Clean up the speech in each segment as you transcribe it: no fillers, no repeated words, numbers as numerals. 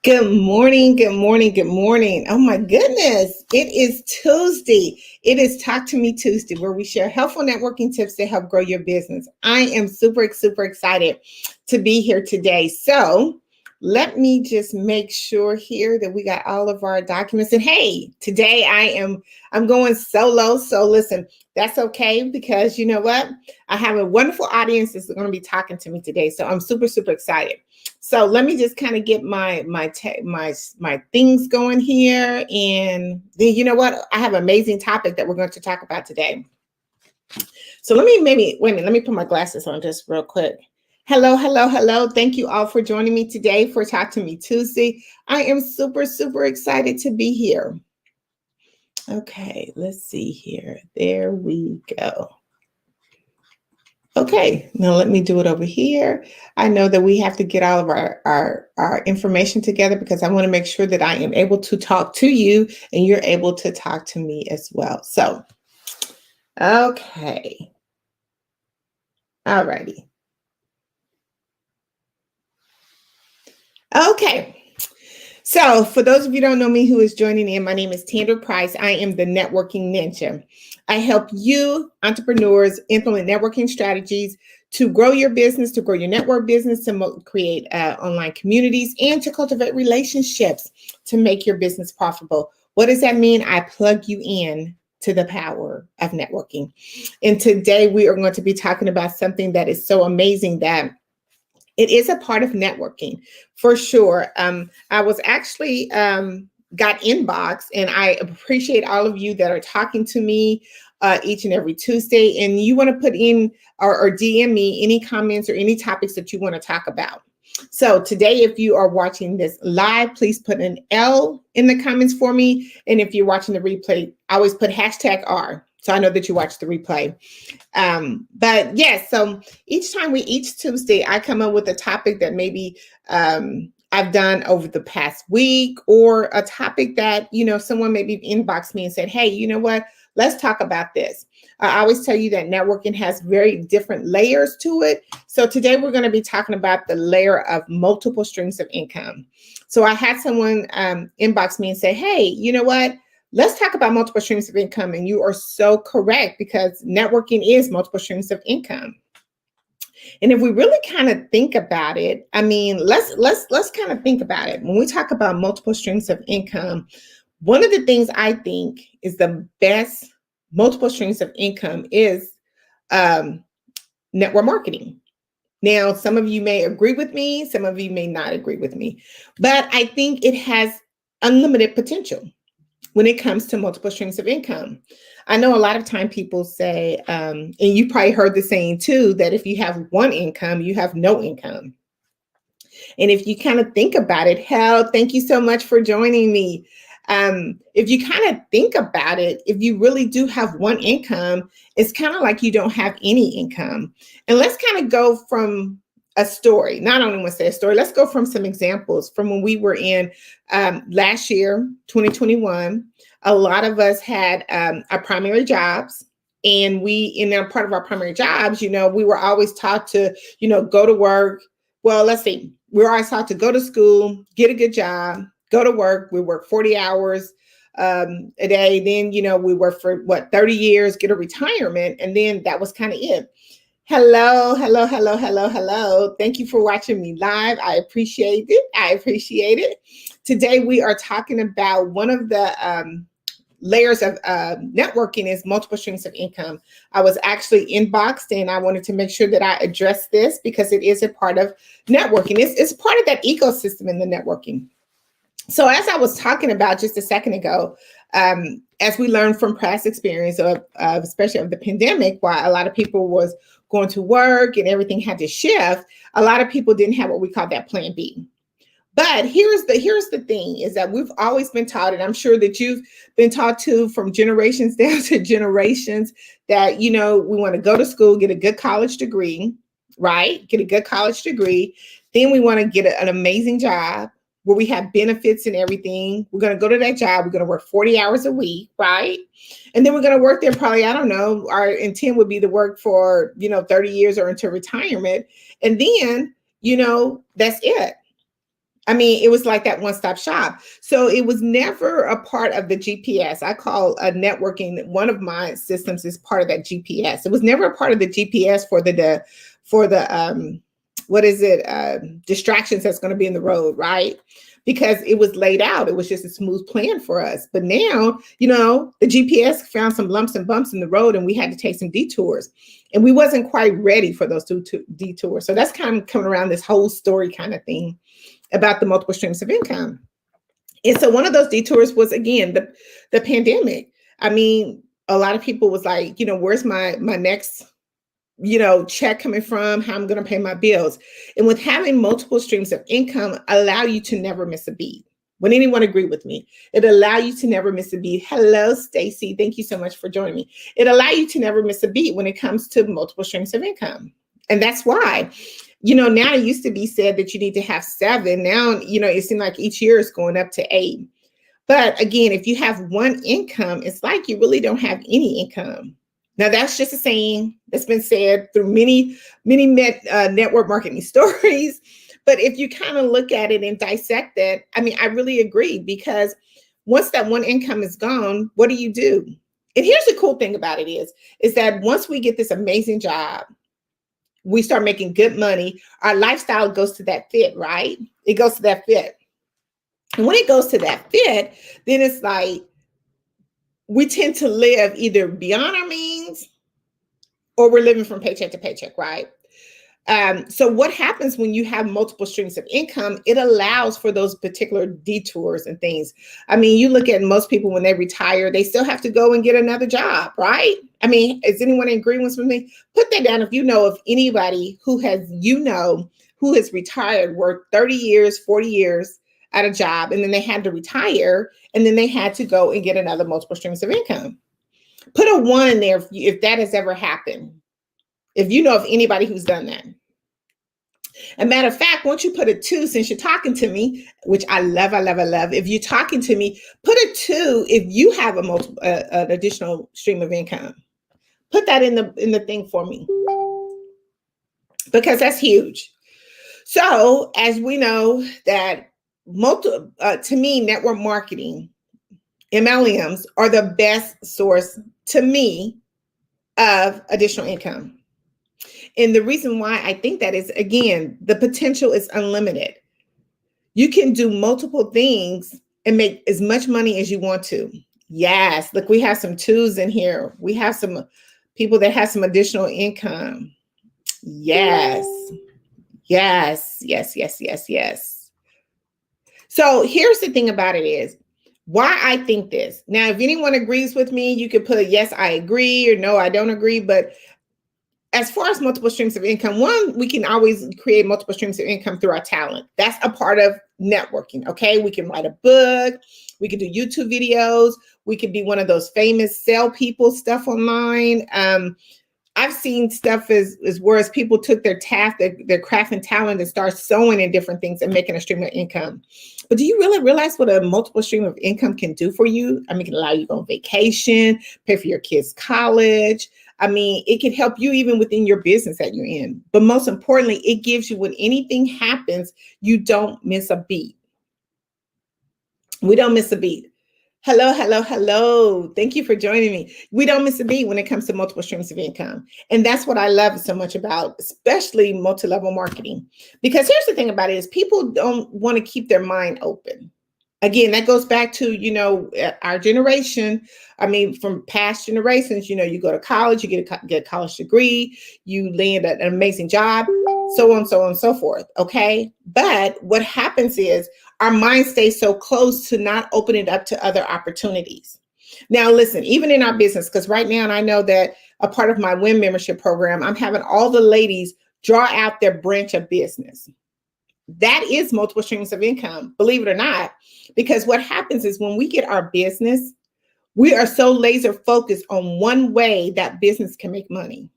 Good morning, good morning, good morning. Oh my goodness, it is Tuesday. It is Talk to Me Tuesday, where we share helpful networking tips to help grow your business. I am super excited to be here today. So let me just make sure here that we got all of our documents. And hey, today I'm going solo. So listen, that's okay because you know what? I have a wonderful audience that's going to be talking to me today. So I'm super excited. So let me just kind of get my things going here, and then you know what? I have an amazing topic that we're going to talk about today. So let me maybe wait a minute. Let me put my glasses on just real quick. Hello. Thank you all for joining me today for Talk to Me Tuesday. I am super excited to be here. Okay, let's see here. There we go. Okay, now let me do it over here. I know that we have to get all of our information together because I want to make sure that I am able to talk to you and you're able to talk to me as well. So, okay. All righty. Okay. So, for those of you who don't know me who is joining in, my name is Tandra Price. I am the Networking Ninja. I help you, entrepreneurs, implement networking strategies to grow your business, to grow your network business, to create online communities, and to cultivate relationships to make your business profitable. What does that mean? I plug you in to the power of networking. And today we are going to be talking about something that is so amazing that it is a part of networking for sure. I was actually got inbox, and I appreciate all of you that are talking to me each and every Tuesday. And you want to put in or DM me any comments or any topics that you want to talk about. So today, if you are watching this live, please put an L in the comments for me. And if you're watching the replay, I always put #R. So I know that you watch the replay. But yes, so each Tuesday, I come up with a topic that maybe I've done over the past week, or a topic that, someone maybe inboxed me and said, hey, you know what? Let's talk about this. I always tell you that networking has very different layers to it. So today we're going to be talking about the layer of multiple streams of income. So I had someone inbox me and say, hey, you know what? Let's talk about multiple streams of income. And you are so correct, because networking is multiple streams of income. And if we really kind of think about it, I mean, let's kind of think about it. When we talk about multiple streams of income, one of the things I think is the best multiple streams of income is network marketing. Now, some of you may agree with me, some of you may not agree with me, but I think it has unlimited potential when it comes to multiple streams of income. I know a lot of time people say, and you probably heard the saying too, that if you have one income, you have no income. And if you kind of think about it, hell, thank you so much for joining me. If you kind of think about it, if you really do have one income, it's kind of like you don't have any income. And let's kind of go from a story. Not only want to say a story, let's go from some examples from when we were in last year, 2021. A lot of us had our primary jobs. And in a part of our primary jobs, we were always taught to, go to work. Well, let's see. We were always taught to go to school, get a good job, go to work. We work 40 hours a day. Then, we work for 30 years, get a retirement. And then that was kind of it. Hello. Thank you for watching me live. I appreciate it. Today, we are talking about one of the layers of networking is multiple streams of income. I was actually inboxed, and I wanted to make sure that I address this because it is a part of networking. It's part of that ecosystem in the networking. So as I was talking about just a second ago, as we learned from past experience especially of the pandemic, while a lot of people was going to work and everything had to shift, a lot of people didn't have what we call that plan B. But here's the thing, is that we've always been taught, and I'm sure that you've been taught too, from generations down to generations, that, we want to go to school, get a good college degree, right? Get a good college degree. Then we want to get an amazing job where we have benefits and everything. We're going to go to that job. We're going to work 40 hours a week, right? And then we're going to work there probably, I don't know, our intent would be to work for, 30 years or until retirement. And then, that's it. I mean, it was like that one-stop shop. So it was never a part of the GPS. I call networking, one of my systems is part of that GPS. It was never a part of the GPS for the what is it? Distractions that's going to be in the road, right? Because it was laid out. It was just a smooth plan for us. But now, the GPS found some lumps and bumps in the road and we had to take some detours. And we wasn't quite ready for those two detours. So that's kind of coming around this whole story kind of thing about the multiple streams of income. And so one of those detours was, again, the pandemic. I mean, a lot of people was like, where's my next, check coming from, how I'm going to pay my bills. And with having multiple streams of income allow you to never miss a beat. Would anyone agree with me? It allow you to never miss a beat. Hello, Stacy. Thank you so much for joining me. It allow you to never miss a beat when it comes to multiple streams of income. And that's why, now it used to be said that you need to have 7. Now, it seems like each year is going up to 8. But again, if you have one income, it's like you really don't have any income. Now, that's just a saying that's been said through many network marketing stories. But if you kind of look at it and dissect it, I mean, I really agree, because once that one income is gone, what do you do? And here's the cool thing about it is that once we get this amazing job, we start making good money, our lifestyle goes to that fit, right? It goes to that fit. And when it goes to that fit, then it's like we tend to live either beyond our means or we're living from paycheck to paycheck, right? So what happens when you have multiple streams of income, it allows for those particular detours and things. I mean, you look at most people when they retire, they still have to go and get another job, right? I mean, is anyone in agreement with me? Put that down if you know of anybody who has retired, worked 30 years, 40 years at a job, and then they had to retire, and then they had to go and get another multiple streams of income. Put a 1 in there if that has ever happened. If you know of anybody who's done that. As a matter of fact, once you put a 2, since you're talking to me, which I love, if you're talking to me, put a 2 if you have an additional stream of income. Put that in the thing for me, because that's huge. So as we know that to me, network marketing, MLMs are the best source to me of additional income. And the reason why I think that is, again, the potential is unlimited. You can do multiple things and make as much money as you want to. Yes, look, we have some 2s in here. We have some people that have some additional income. Yes. So here's the thing about it is why I think this. Now, if anyone agrees with me, you could put yes, I agree, or no, I don't agree. But as far as multiple streams of income, one, we can always create multiple streams of income through our talent. That's a part of networking, okay? We can write a book. We can do YouTube videos. We could be one of those famous sell people stuff online. I've seen stuff as whereas people took their craft and talent and start sewing in different things and making a stream of income. But do you really realize what a multiple stream of income can do for you? I mean, it can allow you to go on vacation, pay for your kids' college. I mean, it can help you even within your business that you're in. But most importantly, it gives you, when anything happens, you don't miss a beat. We don't miss a beat. Hello. Thank you for joining me. We don't miss a beat when it comes to multiple streams of income. And that's what I love so much about, especially multi-level marketing. Because here's the thing about it is people don't want to keep their mind open. Again, that goes back to, our generation. I mean, from past generations, you go to college, you get a college degree, you land an amazing job, so on and so forth. Okay. But what happens is our mind stays so close to not open it up to other opportunities. Now, listen, even in our business, because right now, and I know that a part of my WIN membership program, I'm having all the ladies draw out their branch of business. That is multiple streams of income, believe it or not, because what happens is when we get our business, we are so laser focused on one way that business can make money.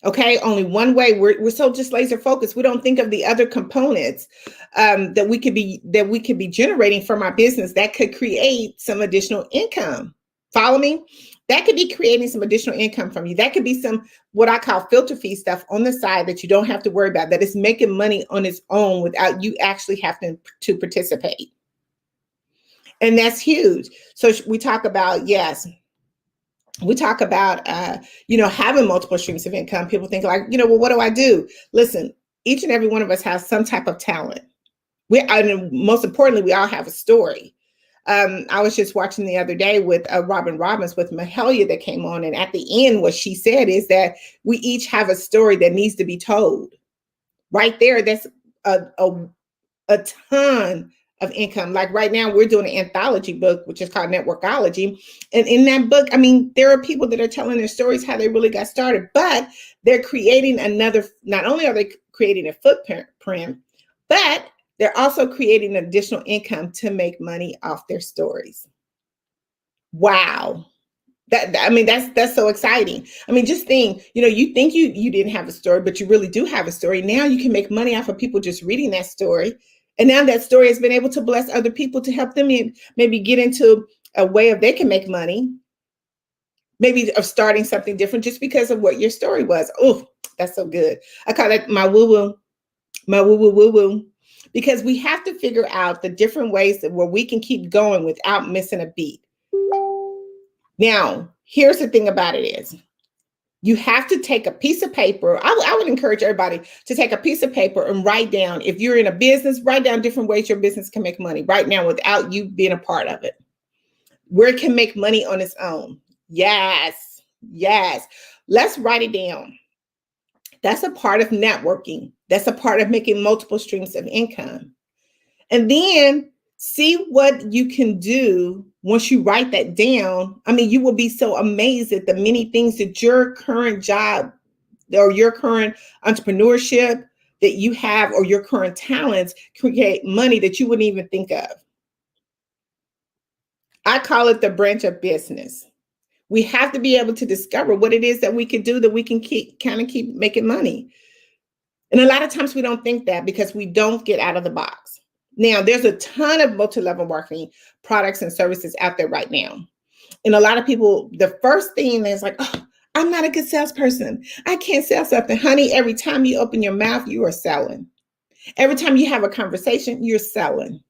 Okay, only one way. We're so just laser focused. We don't think of the other components that we could be generating from our business that could create some additional income. Follow me? That could be creating some additional income from you. That could be some what I call filter fee stuff on the side that you don't have to worry about, that is making money on its own without you actually having to participate. And that's huge. So we talk about, yes, we talk about, having multiple streams of income. People think like, well, what do I do? Listen, each and every one of us has some type of talent. And most importantly, we all have a story. I was just watching the other day with Robin Robbins with Mahalia that came on. And at the end, what she said is that we each have a story that needs to be told. Right there, that's a ton of income. Like right now, we're doing an anthology book, which is called Networkology. And in that book, I mean, there are people that are telling their stories, how they really got started, but they're creating not only are they creating a footprint, but they're also creating additional income to make money off their stories. Wow. That's so exciting. I mean, just think, you think you didn't have a story, but you really do have a story. Now you can make money off of people just reading that story. And now that story has been able to bless other people to help them maybe get into a way of they can make money, maybe of starting something different just because of what your story was. Oh, that's so good. I call it my woo-woo, woo-woo. Because we have to figure out the different ways where we can keep going without missing a beat. Now, here's the thing about it is, you have to take a piece of paper. I would encourage everybody to take a piece of paper and write down, if you're in a business, write down different ways your business can make money right now without you being a part of it. Where it can make money on its own. Yes. Let's write it down. That's a part of networking. That's a part of making multiple streams of income. And then see what you can do once you write that down. I mean, you will be so amazed at the many things that your current job or your current entrepreneurship that you have or your current talents create money that you wouldn't even think of. I call it the branch of business. We have to be able to discover what it is that we can do that we can keep making money. And a lot of times we don't think that because we don't get out of the box. Now, there's a ton of multi-level marketing products and services out there right now. And a lot of people, the first thing is like, oh, I'm not a good salesperson. I can't sell something. Honey, every time you open your mouth, you are selling. Every time you have a conversation, you're selling.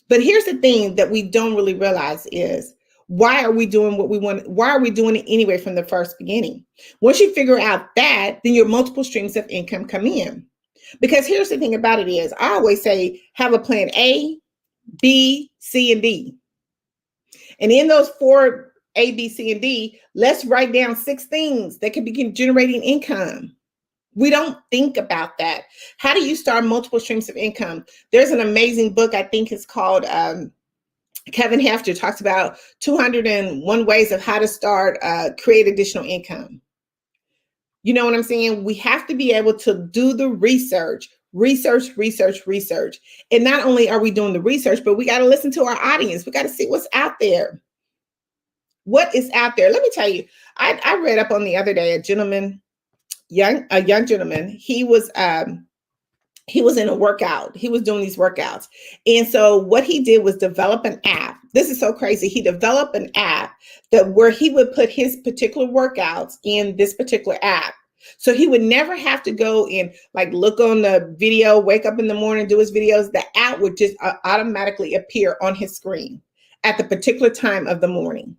But here's the thing that we don't really realize is, why are we doing what we want? Why are we doing it anyway from the first beginning? Once you figure out that, then your multiple streams of income come in. Because here's the thing about it is, I always say, have a plan A, B, C, and D. And in those 4 A, B, C, and D, let's write down 6 things that can begin generating income. We don't think about that. How do you start multiple streams of income? There's an amazing book, I think it's called, Kevin Hafter talks about 201 ways of how to start, create additional income. You know what I'm saying? We have to be able to do the research. And not only are we doing the research, but we got to listen to our audience. We got to see what's out there. What is out there? Let me tell you, I read up on the other day, a young gentleman. He was in a workout. He was doing these workouts. And so what he did was develop an app. This is so crazy. He developed an app where he would put his particular workouts in this particular app. So he would never have to go and like look on the video, wake up in the morning, do his videos. The app would just automatically appear on his screen at the particular time of the morning.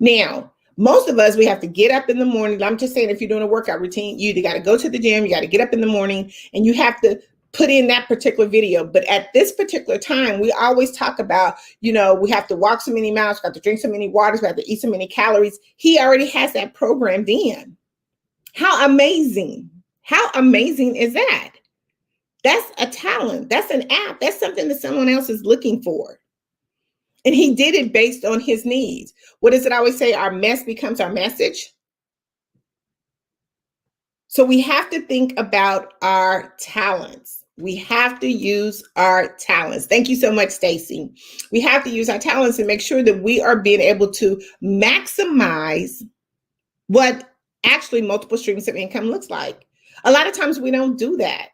Now, most of us, we have to get up in the morning. I'm just saying, if you're doing a workout routine, you either got to go to the gym, you got to get up in the morning, and you have to put in that particular video. But at this particular time, we always talk about, we have to walk so many miles, we have to drink so many waters, we have to eat so many calories. He already has that programmed in. How amazing. How amazing is that? That's a talent. That's an app. That's something that someone else is looking for. And he did it based on his needs. What does it always say? Our mess becomes our message. So we have to think about our talents. We have to use our talents. Thank you so much, Stacy. We have to use our talents and make sure that we are being able to maximize what actually multiple streams of income looks like. A lot of times we don't do that.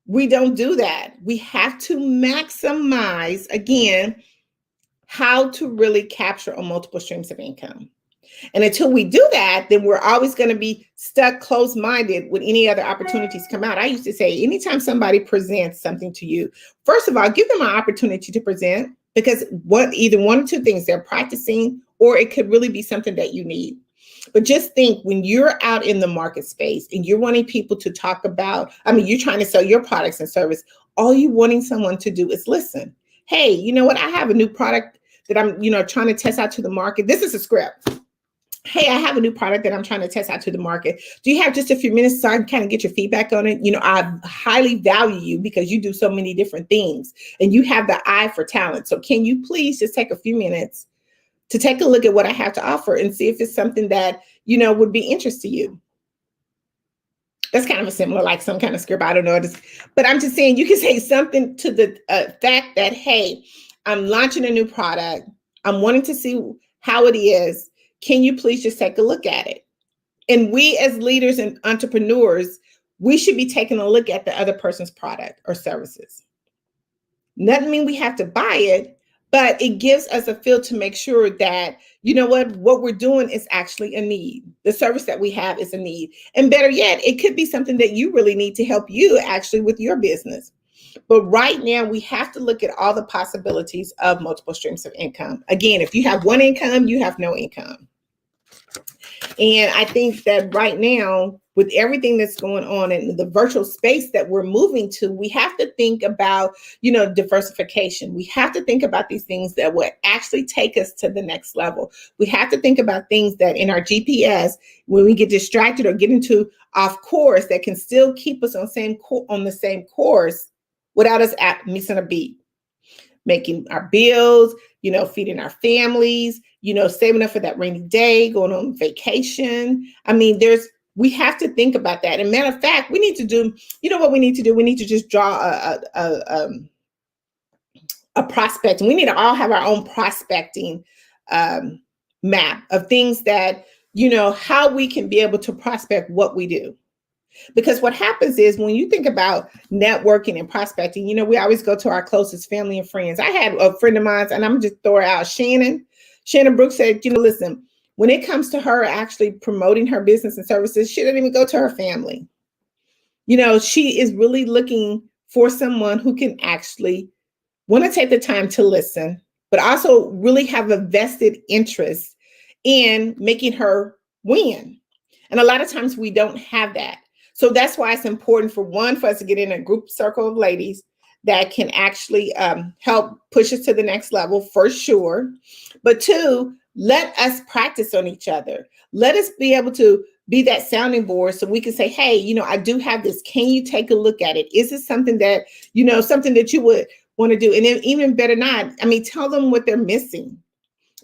We don't do that. We have to maximize, again, how to really capture on multiple streams of income. And until we do that, then we're always going to be stuck closed-minded when any other opportunities come out. I used to say, anytime somebody presents something to you, first of all, give them an opportunity to present, because either one or two things, they're practicing, or it could really be something that you need. But just think, when you're out in the market space and you're wanting people to talk about, you're trying to sell your products and service, all you wanting someone to do is listen. Hey, you know what? I have a new product that I'm, trying to test out to the market. This is a script. Hey, I have a new product that I'm trying to test out to the market. Do you have just a few minutes so I can kind of get your feedback on it? I highly value you because you do so many different things and you have the eye for talent. So can you please just take a few minutes to take a look at what I have to offer and see if it's something that, would be interest to you? That's kind of a similar, like some kind of script. I don't know. But I'm just saying, you can say something to the fact that, hey, I'm launching a new product. I'm wanting to see how it is. Can you please just take a look at it? And we as leaders and entrepreneurs, we should be taking a look at the other person's product or services. Doesn't mean we have to buy it, but it gives us a feel to make sure that, what we're doing is actually a need. The service that we have is a need. And better yet, it could be something that you really need to help you actually with your business. But right now, we have to look at all the possibilities of multiple streams of income. Again, if you have one income, you have no income. And I think that right now, with everything that's going on in the virtual space that we're moving to, we have to think about, diversification. We have to think about these things that will actually take us to the next level. We have to think about things that in our GPS, when we get distracted or get into off course, that can still keep us on the same course without us missing a beat. Making our bills, feeding our families, saving up for that rainy day, going on vacation. We have to think about that. And matter of fact, we need to do, what we need to do? We need to just draw a prospect. And we need to all have our own prospecting map of things that, how we can be able to prospect what we do. Because what happens is when you think about networking and prospecting, we always go to our closest family and friends. I had a friend of mine, and I'm just throwing out Shannon Brooks said, listen, when it comes to her actually promoting her business and services, she doesn't even go to her family. She is really looking for someone who can actually want to take the time to listen, but also really have a vested interest in making her win. And a lot of times we don't have that. So that's why it's important for us to get in a group circle of ladies that can actually help push us to the next level, for sure. But two, let us practice on each other. Let us be able to be that sounding board so we can say, hey, I do have this. Can you take a look at it? Is it something that, something that you would want to do? And then even better not, tell them what they're missing,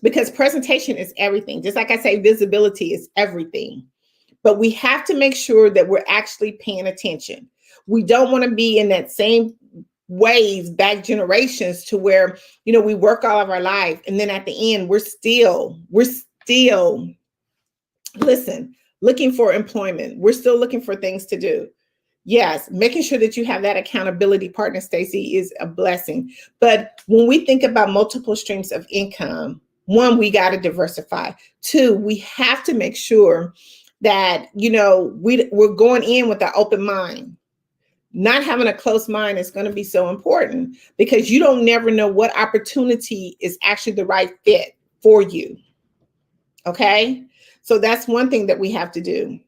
because presentation is everything. Just like I say, visibility is everything. But we have to make sure that we're actually paying attention. We don't want to be in that same ways back generations to where, we work all of our life. And then at the end, we're still, looking for employment. We're still looking for things to do. Yes, making sure that you have that accountability partner, Stacey, is a blessing. But when we think about multiple streams of income, one, we got to diversify. Two, we have to make sure that, we're going in with an open mind. Not having a closed mind is going to be so important, because you don't never know what opportunity is actually the right fit for you. Okay. So that's one thing that we have to do.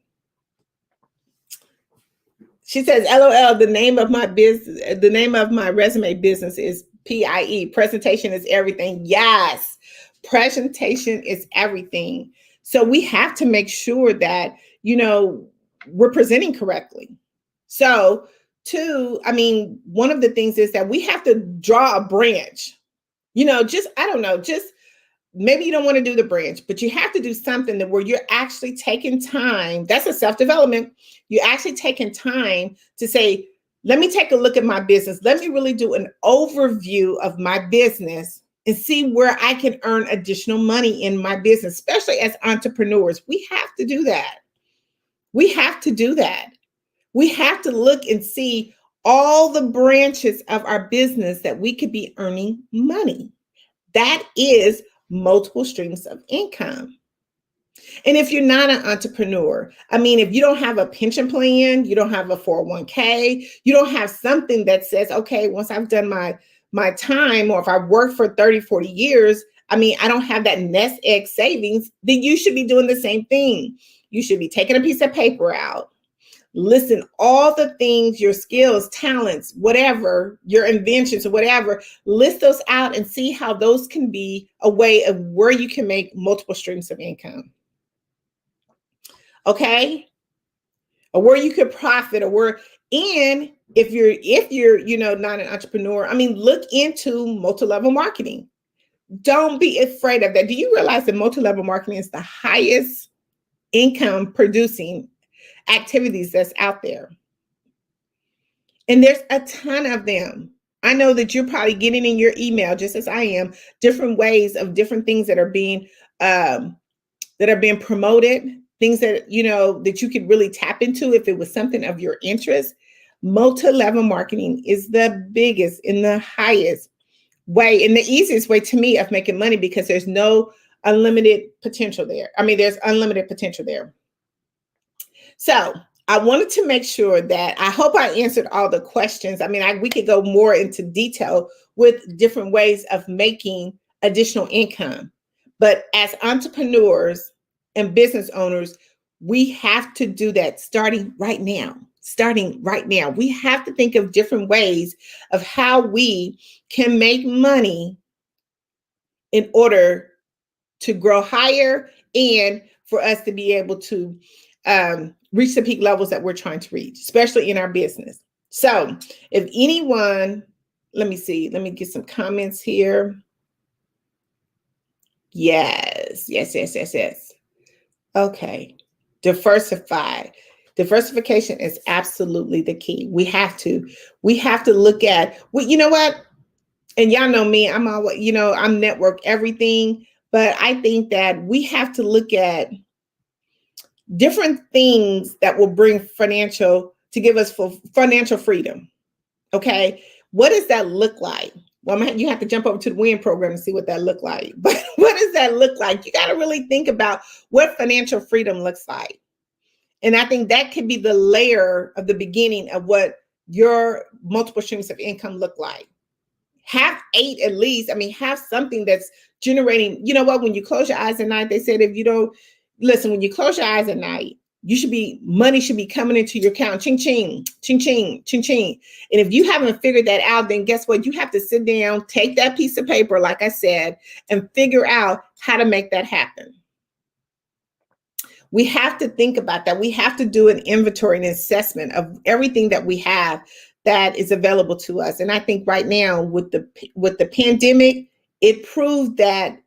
She says, LOL, the name of my resume business is PIE. Presentation is everything. Yes. Presentation is everything. So we have to make sure that, we're presenting correctly. So two, one of the things is that we have to draw a branch, just maybe you don't want to do the branch, but you have to do something that where you're actually taking time. That's a self-development. You're actually taking time to say, let me take a look at my business. Let me really do an overview of my business and see where I can earn additional money in my business, especially as entrepreneurs. We have to do that. We have to do that. We have to look and see all the branches of our business that we could be earning money. That is multiple streams of income. And if you're not an entrepreneur, I mean, if you don't have a pension plan, you don't have a 401k, you don't have something that says, okay, once I've done my time, or if I work for 30, 40 years, I mean, I don't have that nest egg savings, then you should be doing the same thing. You should be taking a piece of paper out. Listen, all the things, your skills, talents, whatever, your inventions or whatever, list those out and see how those can be a way of where you can make multiple streams of income. Okay? Or where you could profit, or where, and if you're, not an entrepreneur, I mean, look into multi-level marketing. Don't be afraid of that. Do you realize that multi-level marketing is the highest income producing activities that's out there? And there's a ton of them. I know that you're probably getting in your email, just as I am, different ways of different things that are being promoted, things that, that you could really tap into if it was something of your interest. Multi-level marketing is the biggest and the highest way and the easiest way to me of making money, because there's no unlimited potential there. I mean, there's unlimited potential there. So I wanted to make sure that I hope I answered all the questions. I mean, we could go more into detail with different ways of making additional income. But as entrepreneurs and business owners, we have to do that starting right now. We have to think of different ways of how we can make money in order to grow higher and for us to be able to reach the peak levels that we're trying to reach, especially in our business. So if anyone, let me get some comments here. Yes. Okay. Diversification is absolutely the key. We have to look at, well, you know what? And y'all know me, I'm always, I'm network everything, but I think that we have to look at different things that will bring to give us financial freedom. Okay. What does that look like? Well, you have to jump over to the WIN program and see what that look like. But what does that look like? You got to really think about what financial freedom looks like. And I think that could be the layer of the beginning of what your multiple streams of income look like. Have 8 at least. I mean, have something that's generating, you know what, when you close your eyes at night, they said, if you don't listen, when you close your eyes at night, money should be coming into your account. Ching, ching, ching, ching, ching, ching. And if you haven't figured that out, then guess what? You have to sit down, take that piece of paper, like I said, and figure out how to make that happen. We have to think about that. We have to do an inventory and assessment of everything that we have that is available to us. And I think right now with the pandemic, it proved that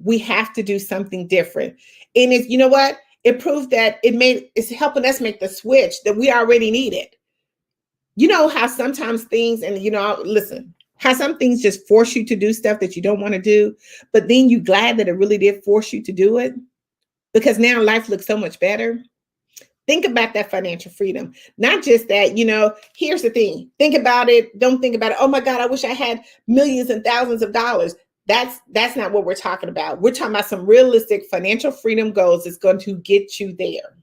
we have to do something different. And you know what? It proved that it's helping us make the switch that we already needed. You know how sometimes things, and listen, how some things just force you to do stuff that you don't want to do, but then you're glad that it really did force you to do it, because now life looks so much better. Think about that financial freedom. Not just that, here's the thing. Think about it. Don't think about it. Oh my God, I wish I had millions and thousands of dollars. That's not what we're talking about. We're talking about some realistic financial freedom goals that's going to get you there.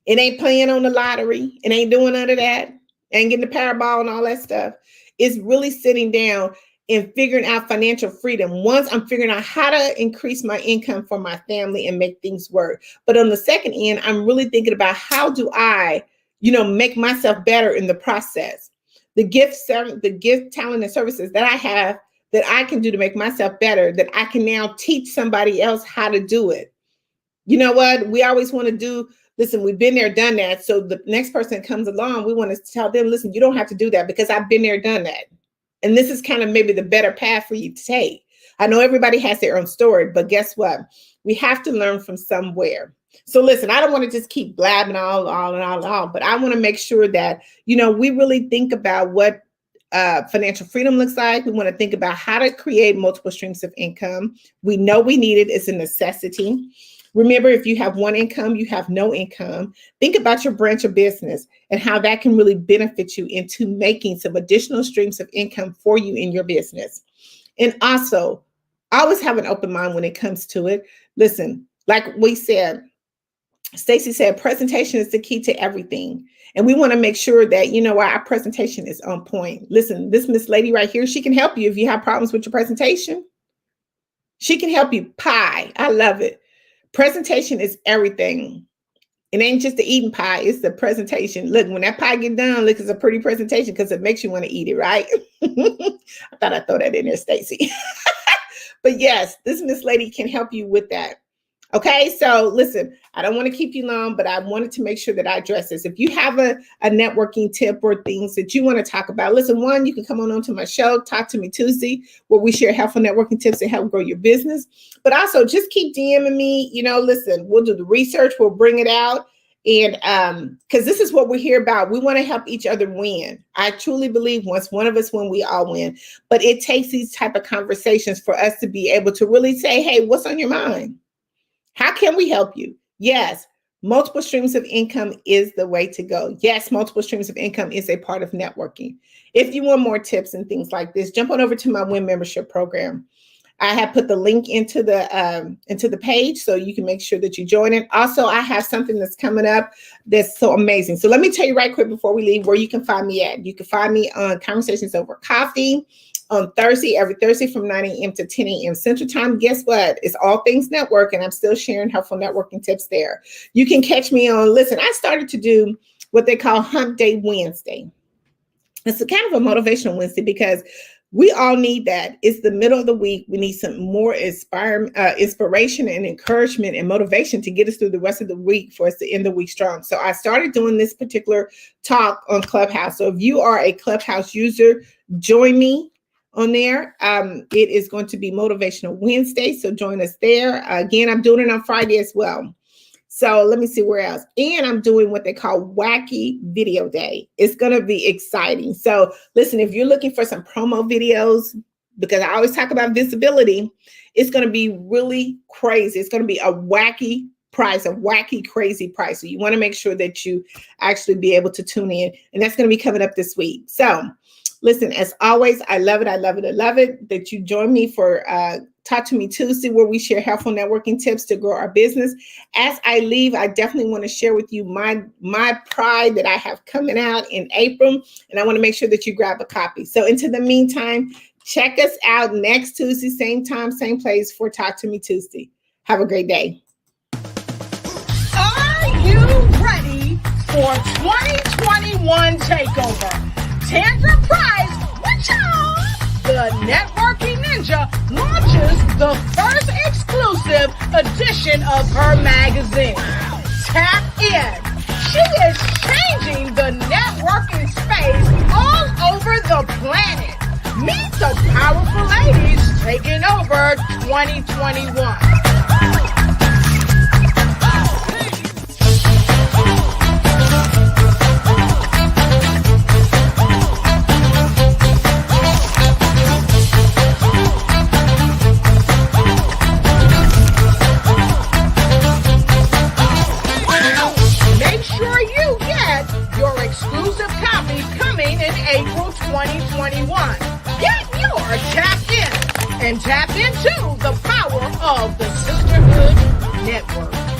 It ain't playing on the lottery. It ain't doing none of that. Ain't getting the Powerball and all that stuff. It's really sitting down and figuring out financial freedom. Once I'm figuring out how to increase my income for my family and make things work. But on the second end, I'm really thinking about how do I, make myself better in the process. The gift, talent, and services that I have that I can do to make myself better, that I can now teach somebody else how to do it. You know what? We always want to do, listen, we've been there, done that. So the next person that comes along, we want to tell them, listen, you don't have to do that because I've been there, done that. And this is kind of maybe the better path for you to take. I know everybody has their own story, but guess what? We have to learn from somewhere. So listen, I don't want to just keep blabbing all, but I want to make sure that, we really think about what financial freedom looks like. We want to think about how to create multiple streams of income. We know we need it. It's a necessity. Remember, if you have one income, you have no income. Think about your branch of business and how that can really benefit you into making some additional streams of income for you in your business. And also, always have an open mind when it comes to it. Listen, like we said, Stacy said, presentation is the key to everything. And we want to make sure that, our presentation is on point. Listen, this Miss Lady right here, she can help you if you have problems with your presentation. She can help you. Pie. I love it. Presentation is everything. It ain't just the eating pie, it's the presentation. Look, when that pie get done, look, it's a pretty presentation because it makes you want to eat it, right? I thought I'd throw that in there, Stacy. But yes, this Miss Lady can help you with that. Okay, so listen, I don't want to keep you long, but I wanted to make sure that I address this. If you have a networking tip or things that you want to talk about, listen, one, you can come on to my show, Talk to Me Tuesday, where we share helpful networking tips to help grow your business. But also just keep DMing me, listen, we'll do the research, we'll bring it out. And because this is what we're here about. We want to help each other win. I truly believe once one of us win, we all win. But it takes these type of conversations for us to be able to really say, hey, what's on your mind? How can we help you? Yes, multiple streams of income is the way to go. Yes, multiple streams of income is a part of networking. If you want more tips and things like this, jump on over to my Win membership program. I have put the link into the page so you can make sure that you join it. Also, I have something that's coming up that's so amazing. So let me tell you right quick before we leave where you can find me at. You can find me on Conversations Over Coffee on Thursday, every Thursday from 9 a.m. to 10 a.m. Central Time. Guess what? It's all things network, and I'm still sharing helpful networking tips there. You can catch me on, listen, I started to do what they call Hump Day Wednesday. It's a kind of a motivational Wednesday because we all need that. It's the middle of the week. We need some more inspiration and encouragement and motivation to get us through the rest of the week for us to end the week strong. So I started doing this particular talk on Clubhouse. So if you are a Clubhouse user, join me on there. It is going to be Motivational Wednesday. So join us there. Again, I'm doing it on Friday as well. So let me see where else. And I'm doing what they call Wacky Video Day. It's going to be exciting. So listen, if you're looking for some promo videos, because I always talk about visibility, it's going to be really crazy. It's going to be a wacky price, a wacky, crazy price. So you want to make sure that you actually be able to tune in. And that's going to be coming up this week. So listen, as always, I love it. I love it. I love it that you join me for Talk to Me Tuesday, where we share helpful networking tips to grow our business. As I leave, I definitely want to share with you my pride that I have coming out in April, and I want to make sure that you grab a copy. So into the meantime, check us out next Tuesday, same time, same place for Talk to Me Tuesday. Have a great day. Are you ready for 2021 takeover? Tantrum Prize, watch out! The Networking Ninja launches the first exclusive edition of her magazine. Tap in. She is changing the networking space all over the planet. Meet the powerful ladies taking over 2021. Exclusive copy coming in April 2021. Get your tap in and tap into the power of the Sisterhood Network.